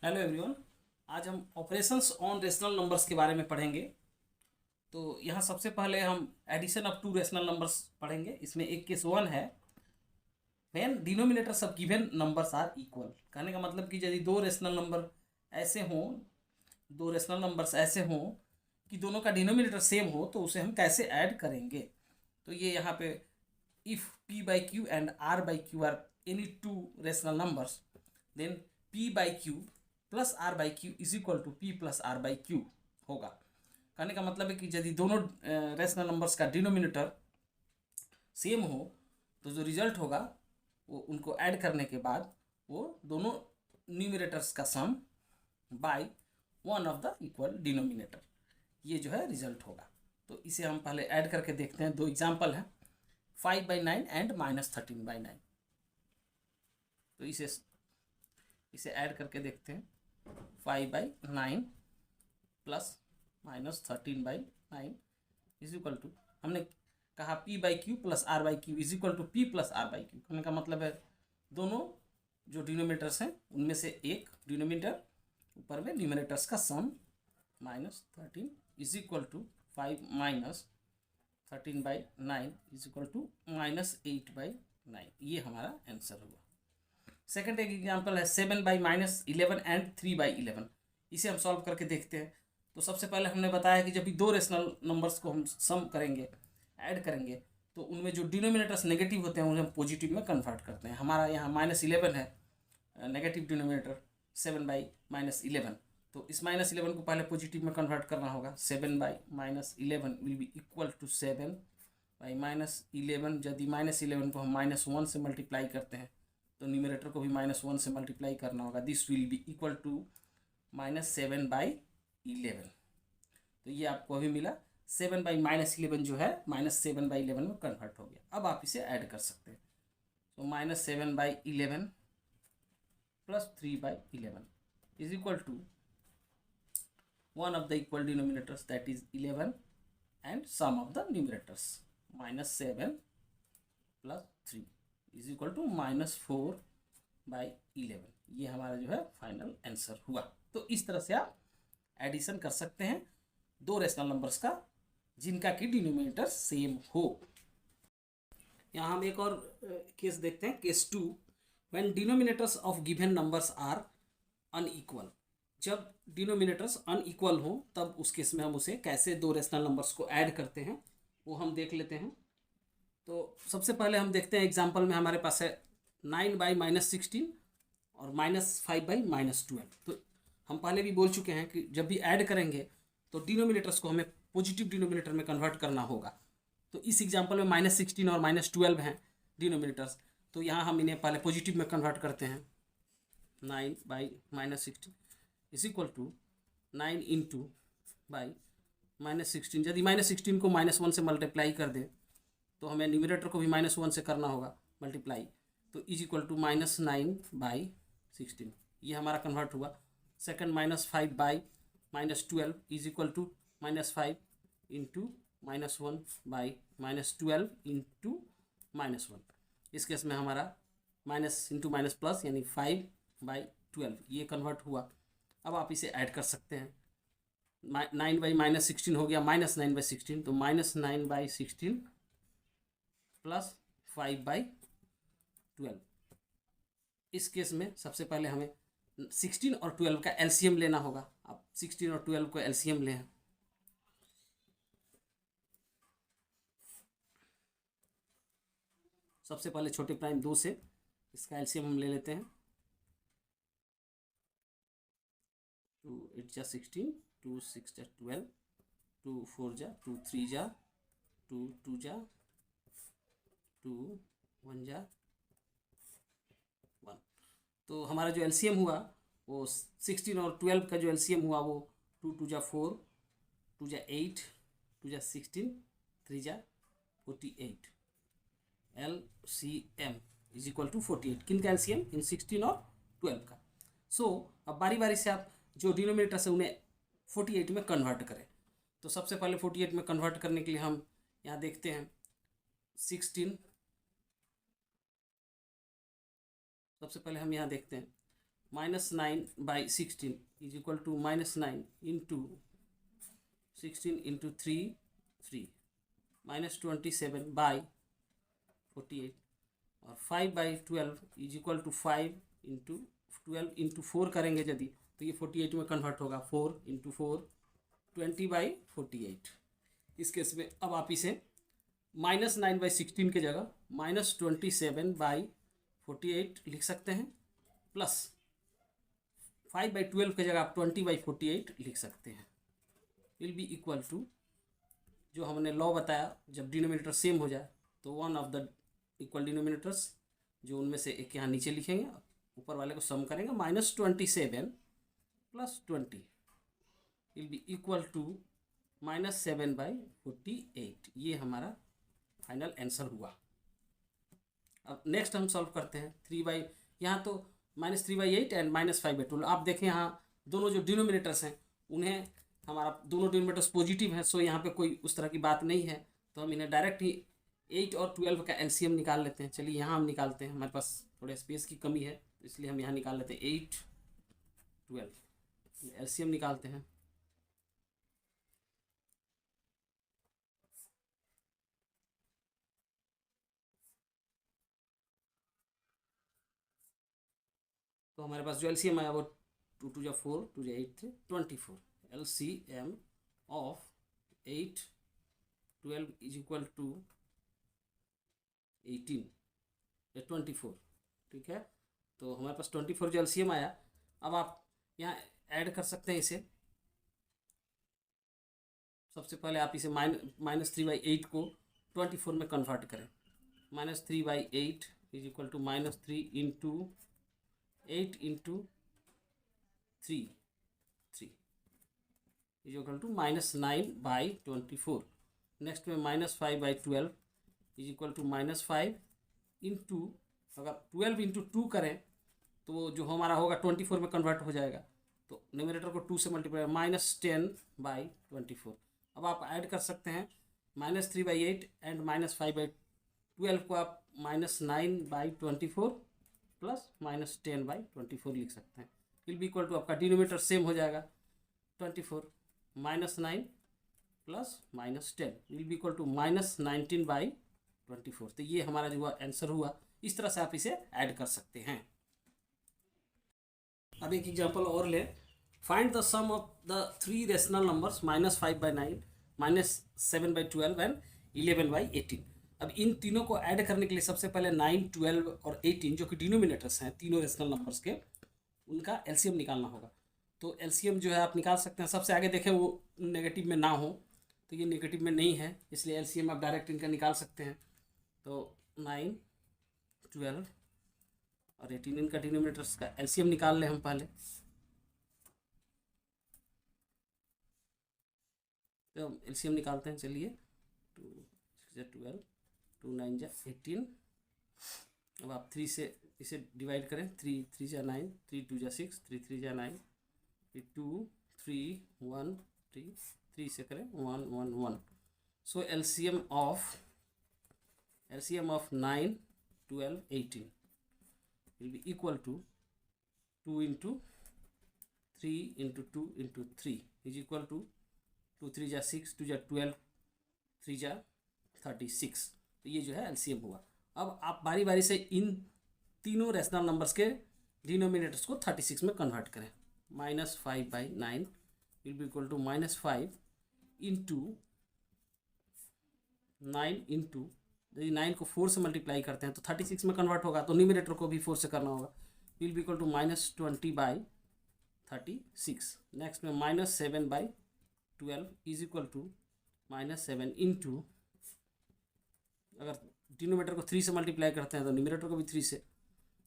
Hello everyone. आज हम operations on rational numbers के बारे में पढ़ेंगे। तो यहाँ सबसे पहले हम addition of two rational numbers पढ़ेंगे। इसमें एक केस वन है, when denominators of given numbers are equal. कहने का मतलब कि यदि दो रेशनल नंबर्स ऐसे हों कि दोनों का डिनोमिनेटर सेम हो तो उसे हम कैसे ऐड करेंगे। तो ये यहाँ पे if p by q and r by q are any two rational numbers, then p by q plus r by q is equal to p plus r by q होगा। कहने का मतलब है कि यदि दोनों रेशनल नंबर्स का denominator same हो तो जो रिजल्ट होगा वो उनको ऐड करने के बाद वो दोनों न्यूमिनेटर्स का sum by one of the equal denominator, ये जो है रिजल्ट होगा। तो इसे हम पहले ऐड करके देखते हैं। दो एग्जाम्पल हैं, 5/9 एंड -13/9। तो इसे ऐड करके देखते हैं। 5/9 प्लस -13/9 इज इक्वल टू, हमने कहा p by q plus r by q is equal to p plus r by q. कहने का मतलब है दोनों जो डिनोमिनेटर्स हैं उनमें से एक डिनोमिनेटर ऊपर में न्यूमिनेटर्स का sum -13 is equal to 5-13/9 is equal to -8/9। ये हमारा आंसर हुआ। सेकंड एक एग्जांपल है 7/-11 एंड 3/11। इसे हम सॉल्व करके देखते हैं। तो सबसे पहले हमने बताया कि जब भी दो रेशनल नंबर्स को हम सम करेंगे, ऐड करेंगे, तो उनमें जो डिनोमिनेटर्स नेगेटिव होते हैं उन्हें हम पॉजिटिव में कन्वर्ट करते हैं। हमारा यहाँ -11 है, नेगेटिव डिनोमिनेटर 7/-11। तो इस -11 को पहले पॉजिटिव में कन्वर्ट करना होगा। 7/-11 विल बी इक्वल टू 7/-11। यदि -11 को हम -1 से मल्टीप्लाई करते हैं तो न्यूमरेटर को भी -1 से मल्टीप्लाई करना होगा। This will be equal to -7/11। तो ये आपको अभी मिला। 7/-11 जो है -7/11 में कन्वर्ट हो गया। अब आप इसे ऐड कर सकते हैं। तो -7/11 plus 3/11 is equal to one of the equal denominators, that is 11, and sum of the numerators -7 plus 3 is equal to -4/11। ये हमारा जो है फाइनल आंसर हुआ। तो इस तरह से आप एडिशन कर सकते हैं दो रेशनल नंबर्स का जिनका कि डिनोमिनेटर सेम हो। यहाँ हम एक और केस देखते हैं, case 2, when denominators of given numbers are unequal. जब डिनोमिनेटर्स अनइक्वल हो तब उस केस में हम उसे कैसे दो रेशनल नंबर्स को ऐड करते हैं वो हम देख लेते हैं। तो सबसे पहले हम देखते हैं एग्जांपल में हमारे पास है 9/-16 और -5/-12। तो हम पहले भी बोल चुके हैं कि जब भी ऐड करेंगे तो डिनोमिनेटर्स को हमें पॉजिटिव डिनोमिनेटर में कन्वर्ट करना होगा। तो इस एग्जांपल में -16 और -12 हैं डिनोमिनेटर्स। तो यहाँ हम इन्हें पहले पॉजिटिव में कन्वर्ट करते हैं। 9/-16 is equal to 9 into by -16। यदि -16 को -1 से मल्टीप्लाई कर दें तो हमें न्यूमरेटर को भी -1 से करना होगा मल्टीप्लाई। तो इज इक्वल टू -9/16। ये हमारा कन्वर्ट हुआ। Second -5/-12 is equal to -5 into -1/-12 into -1। इस केस में हमारा माइनस इंटू माइनस प्लस यानी 5/12 ये कन्वर्ट हुआ। अब आप इसे ऐड कर सकते हैं। 9/-16 हो गया -9/16। तो -9/16 प्लस 5/12। इस केस में सबसे पहले हमें 16 और 12 का एलसीएम लेना होगा। आप 16 और 12 को एलसीएम लें। सबसे पहले छोटे प्राइम 2 से इसका एलसीएम हम ले लेते हैं। 2 8 जा 16, 2 6 जा 12, 2 4 जा 2 3 जा 2 2 जा 2 1 जा 1। तो हमारा जो एलसीएम हुआ वो 16 और 12 का जो एलसीएम हुआ वो 2 2 जा 4, 2 जा 8, 2 जा 16, 3 जा 48। LCM is equal to 48। किन का एलसीएम? इन 16 और 12 का। सो अब बारी बारी से आप जो डिनोमिनेटर्स है उन्हें 48 में कन्वर्ट करें। तो सबसे पहले 48 में कन्वर्ट करने के लिए हम यहाँ देखते हैं 16। सबसे पहले हम यहाँ देखते हैं -9/16 is equal to -9 into 16 into 3 3 -27/48 और 5/12 is equal to 5 into 12 into 4 करेंगे यदि तो ये 48 में कन्वर्ट होगा। 4 इंटू 4 20/48। इस केस में अब आप इसे -9/16 की जगह -27/48 लिख सकते हैं, प्लस 5/12 की जगह आप 20/48 लिख सकते हैं। विल बी इक्वल टू, जो हमने लॉ बताया, जब डिनोमिनेटर सेम हो जाए तो one of the equal denominators, जो उनमें से एक यहाँ नीचे लिखेंगे, ऊपर वाले को सम करेंगे, -27 + 20 विल बी इक्वल टू -7/48। ये हमारा फाइनल आंसर हुआ। अब नेक्स्ट हम सॉल्व करते हैं। 3 यहाँ तो -3/8 एंड -5/12। आप देखें यहाँ दोनों जो डिनोमिनेटर्स हैं उन्हें हमारा दोनों डिनोमिनेटर्स पॉजिटिव हैं, सो यहाँ पे कोई उस तरह की बात नहीं है, तो हम इन्हें डायरेक्ट ही 8 और 12 का एलसीएम निकाल लेते हैं। चलिए यहाँ हम निकालते हैं, हमारे पास थोड़े स्पेस की कमी है इसलिए हम यहाँ निकाल लेते हैं 8 12 एलसीएम निकालते हैं। तो हमारे पास जो एलसीएम आया वो 2 2 4 2 8 24। LCM of 8 12 is equal to 18 24। ठीक है, तो हमारे पास 24 जो एलसीएम आया। अब आप यहाँ ऐड कर सकते हैं इसे। सबसे पहले आप इसे -3/8 को 24 में कन्वर्ट करें। -3/8 is equal to -3 into 8 into 3 3 is equal to -9/24। Next में -5/12 इज इक्वल टू -5 इंटू, अगर 12 इंटू 2 करें तो जो हमारा होगा 24 में कन्वर्ट हो जाएगा, तो न्यूमरेटर को 2 से मल्टीप्लाई, -10/24। अब आप ऐड कर सकते हैं -3/8 एंड -5/12 को आप -9/24 प्लस -10/24 लिख सकते हैं। विल बी इक्वल टू, आपका डिनोमिनेटर सेम हो जाएगा, 24 -9 plus -10 will be equal to -19/24। तो ये हमारा जो आंसर हुआ। इस तरह से आप इसे ऐड कर सकते हैं। अब एक एग्जांपल और ले। Find the sum of the 3 rational numbers -5/9, -7/12 and 11/18। अब इन तीनों को ऐड करने के लिए सबसे पहले 9, 12 और 18 जो कि डिनोमिनेटर्स हैं तीनों रेशनल नंबर्स के, उनका एलसीएम निकालना होगा। तो एलसीएम जो है आप निकाल सकते हैं। सबसे आगे देखें वो नेगेटिव में ना हो, तो ये नेगेटिव में नहीं है, इसलिए एलसीएम आप डायरेक्ट इनका निकाल सकते हैं। तो 9, 12 और 18 इनका डिनोमिनेटर्स का एलसीएम निकाल लें हम पहले। तो एलसीएम निकालते हैं, चलिए। 2 6 12, 2 9 18। अब आप 3 से इसे डिवाइड करें। 3 3 9, 3 2 6, 3 3 9, 2 3 1 3, 3 से करें 1 1 1। सो LCM of 9, 12, 18 will be equal to 2 into 3 into 2 into 3 is equal to 2 3 जा 6, 2 जा 12, 3 जा 36। तो ये जो है एलसीएम हुआ। अब आप बारी बारी से इन तीनों रेशनल नंबर्स के डिनोमिनेटर्स को 36 में कन्वर्ट करें। -5/9 will be equal to -5 into 9 into, यदि 9 को 4 से मल्टीप्लाई करते हैं तो 36 में कन्वर्ट होगा, तो न्यूमरेटर को भी 4 से करना होगा। Will be equal to -20/36। Next में -7/12 इज इक्वल टू -7 इंटू, अगर डिनोमिनेटर को 3 से मल्टीप्लाई करते हैं तो न्यूमरेटर को भी 3 से,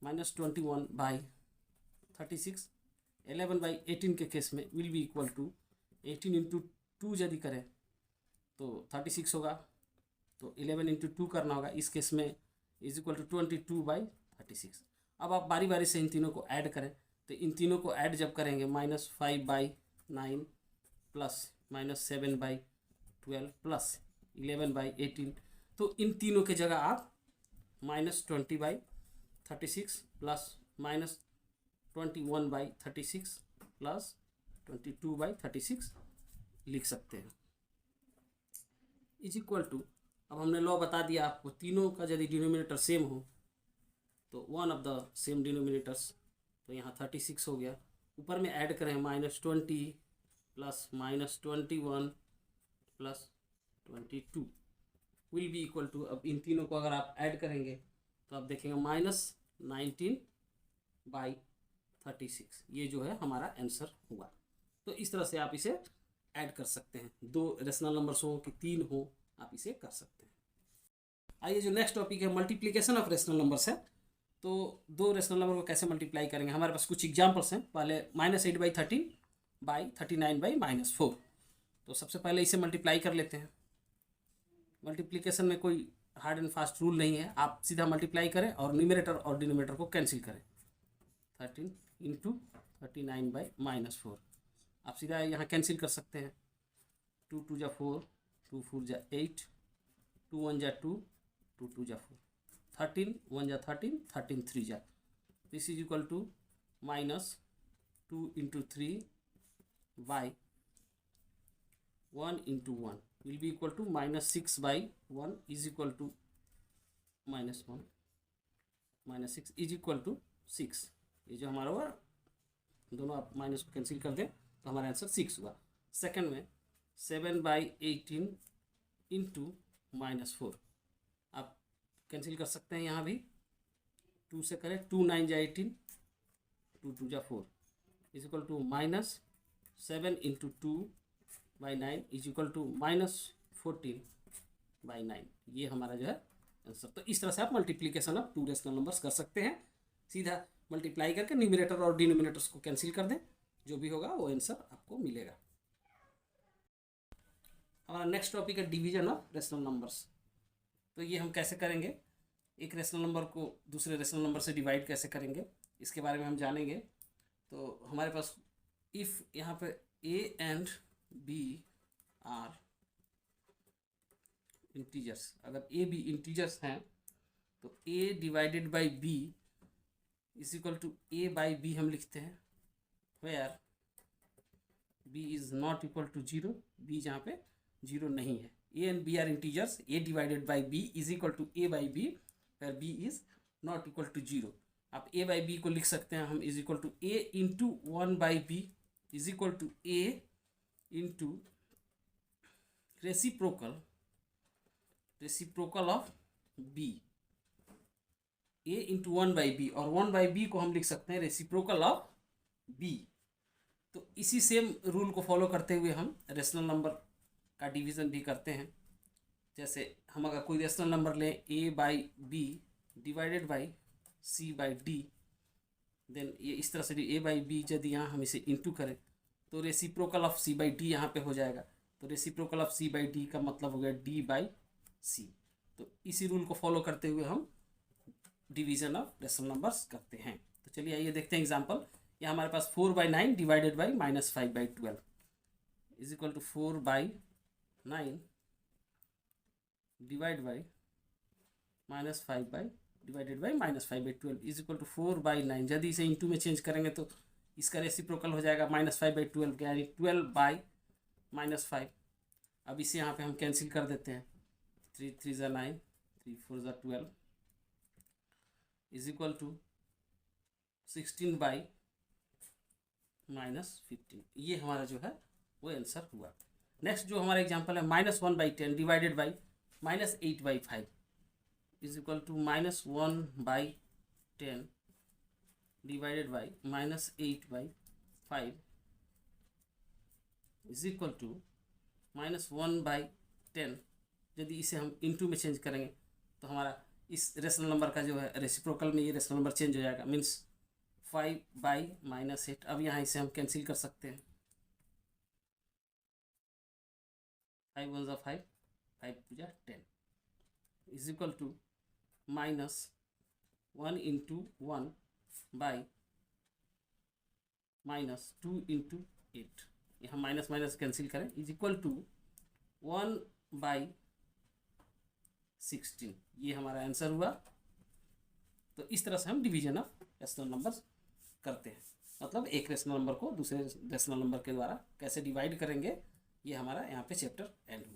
-21/36। 11/18 के केस में will be equal to 18 into 2 यदि करें तो 36 होगा, तो 11 इंटू 2 करना होगा। इस केस में इज इक्वल टू 22/36। अब आप बारी बारी से इन तीनों को ऐड करें, तो इन तीनों को ऐड जब करेंगे -5/9 प्लस -7/12 प्लस 11/18, तो इन तीनों के जगह आप -20/36 प्लस 21/36 प्लस 22/36 लिख सकते हैं इज इक्वल टू। अब हमने लॉ बता दिया आपको, तीनों का यदि डिनोमिनेटर सेम हो तो one of the same denominators, तो यहाँ 36 हो गया। ऊपर में ऐड करें -20 plus -21 plus 22 will be equal to. अब इन तीनों को अगर आप ऐड करेंगे तो आप देखेंगे -19/36, ये जो है हमारा आंसर हुआ। तो इस तरह से आप इसे ऐड कर सकते हैं, दो रेशनल नंबर्स हो कि तीन हो, आप इसे कर सकते हैं। आइए जो नेक्स्ट टॉपिक है मल्टीप्लिकेशन ऑफ रेशनल नंबर्स है। तो दो रेशनल नंबर को कैसे मल्टीप्लाई करेंगे, हमारे पास कुछ एग्जांपल्स हैं। पहले -8/13/39/-4। तो सबसे पहले इसे मल्टीप्लाई कर लेते हैं। मल्टीप्लिकेशन में कोई हार्ड एंड फास्ट रूल नहीं है, आप सीधा मल्टीप्लाई करें और न्यूमरेटर और डिनोमिनेटर को कैंसिल करें। 13 × 39/-4 आप सीधा यहाँ कैंसिल कर सकते हैं। 2 × 2 = 4, 2 × 4 = 8, 2 × 1 = 2, 2 × 2 = 4, 13 × 1 = 13, 13 × 3 = this is equal to -2 × 3/1 × 1 will be equal to -6/1 is equal to -1 -6 is equal to 6। ये जो हमारा हुआ, दोनों आप माइनस को कैंसिल कर दें तो हमारा आंसर 6 हुआ। सेकंड में 7/18 इंटू -4 आप कैंसिल कर सकते हैं, यहाँ भी 2 से करें, 2 × 9 = 18, 2 × 2 = 4 is equal to -7 × 2/9 is equal to -14/9। ये हमारा जो है आंसर। तो इस तरह से आप multiplication of two rational numbers कर सकते हैं। सीधा मल्टीप्लाई करके न्यूमरेटर और डिनोमिनेटर्स को कैंसिल कर दें, जो भी होगा वो आंसर आपको मिलेगा। हमारा नेक्स्ट टॉपिक है डिवीजन ऑफ रेशनल नंबर्स। तो ये हम कैसे करेंगे, एक रेशनल नंबर को दूसरे रेशनल नंबर से डिवाइड कैसे करेंगे, इसके बारे में हम जानेंगे। तो हमारे पास इफ़ यहाँ पे A and B are integers, अगर A B इंटीजर्स हैं तो A / B is equal to A/B हम लिखते हैं, where B is not equal to 0, B जहाँ पे 0 नहीं है। A and B are integers, A / B is equal to A/B where B is not equal to 0। आप A/B को लिख सकते हैं हम is equal to A into 1/B is equal to A into reciprocal of B, A into 1/B, और 1/B को हम लिख सकते हैं रेसिप्रोकल ऑफ B। तो इसी सेम रूल को फॉलो करते हुए हम रेशनल नंबर का डिवीज़न भी करते हैं। जैसे हम अगर कोई रेशनल नंबर लें A/B divided by C/D, then ये इस तरह से A/B यदि यहाँ हम इसे इंटू करें तो रेसिप्रोकल ऑफ C/D यहाँ पे हो जाएगा। तो रेसिप्रोकल ऑफ C/D का मतलब हो गया D/C। तो इसी रूल को फॉलो करते हुए हम डिवीजन ऑफ रेशनल नंबर्स करते हैं। तो चलिए आइए देखते हैं एग्जांपल। यहाँ हमारे पास 4/9 divided by -5/12 is equal to 4/9 divide by -5 divided by -5/12 is equal to 4/9। यदि इसे इंटू में चेंज करेंगे तो इसका रेसिप्रोकल हो जाएगा -5/12 यानी 12/-5। अब इसे यहाँ पे हम कैंसिल कर देते हैं, 3 × 3 = 9, 3 × 4 = 12 इज इक्वल टू 16/-15। ये हमारा जो है वो आंसर हुआ। नेक्स्ट जो हमारा एग्जांपल है -1/10 divided by -8/5 is equal to -1/10 divided by -8/5 is equal to -1/10। यदि इसे हम इंटू में चेंज करेंगे तो हमारा इस रेशनल नंबर का जो है रेसिप्रोकल में ये रेशनल नंबर चेंज हो जाएगा, मीन्स 5/-8। अब यहाँ इसे हम कैंसिल कर सकते हैं, 5 × 1 = 5, 5 × 2 = 10 इज इक्वल टू -1 × 1 बाई -2 × 8। यहाँ माइनस माइनस कैंसिल करें इज इक्वल टू 1/16। ये हमारा आंसर हुआ। तो इस तरह से हम डिवीजन ऑफ रेशनल नंबर्स करते हैं, मतलब एक रेशनल नंबर को दूसरे रेशनल नंबर के द्वारा कैसे डिवाइड करेंगे, ये हमारा यहाँ पे चैप्टर एंड हुआ।